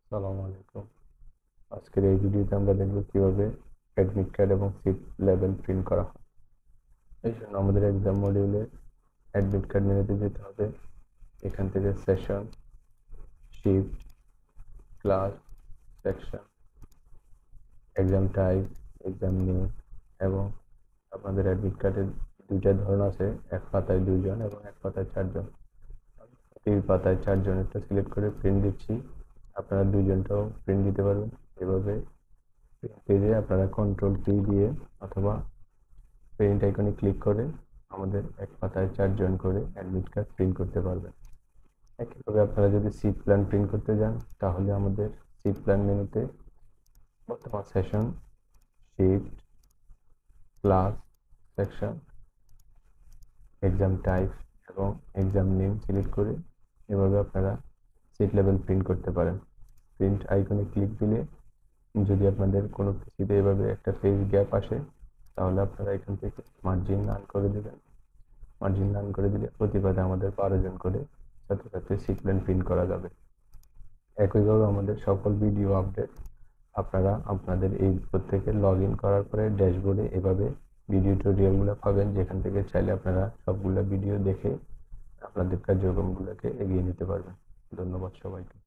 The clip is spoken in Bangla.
আসসালামু আলাইকুম। আজকের এই ভিডিওতে আমরা দেখব কিভাবে অ্যাডমিট কার্ড এবং সিট লেবেল প্রিন্ট করা হয়। এই জন্য আমাদের এক্সাম মডিউলে অ্যাডমিট কার্ড মেনুতে যেতে হবে। এখান থেকে session, shift, class, section, exam type, exam name এবং আপনাদের অ্যাডমিট কার্ডের দুইটা ধরন আছে, এক পাতায় 2 জন এবং এক পাতায় 4 জন। এই পাতায় 4 জনেরটা সিলেক্ট করে প্রিন্ট দিচ্ছি। আপনারা 2জনটাও প্রিন্ট দিতে পারবেন। এভাবে পেজে আপনারা কন্ট্রোল কি দিয়ে অথবা প্রিন্ট আইকনে ক্লিক করে আমাদের এক পাতায় 4 জন করে অ্যাডমিট কার্ড প্রিন্ট করতে পারবেন। একইভাবে আপনারা যদি সিট প্ল্যান প্রিন্ট করতে যান তাহলে আমাদের সিট প্ল্যান মেনুতে বর্তমান session, shift, class, section, exam type এবং এক্সাম নেম সিলেক্ট করে এভাবে আপনারা সিট লেভেল প্রিন্ট করতে পারেন। প্রিন্ট আইকনে ক্লিক দিলে যদি আপনাদের কোনো কিছুতে এভাবে একটা পেজ গ্যাপ আসে তাহলে আপনারা এখান থেকে মার্জিন নান করে দেবেন। মার্জিন নান করে দিলে প্রতিবাদে আমাদের 12 জন করে ছাত্রছাত্রী সিট প্রিন্ট করা যাবে। একইভাবে আমাদের সকল ভিডিও আপডেট আপনারা আপনাদের এই থেকে লগ ইন করার পরে ড্যাশবোর্ডে এভাবে ভিডিও টিউটোরিয়ালগুলো পাবেন, যেখান থেকে চাইলে আপনারা সবগুলো ভিডিও দেখে আপনাদের কার্যক্রমগুলোকে এগিয়ে নিতে পারবেন। ধন্যবাদ সবাইকে।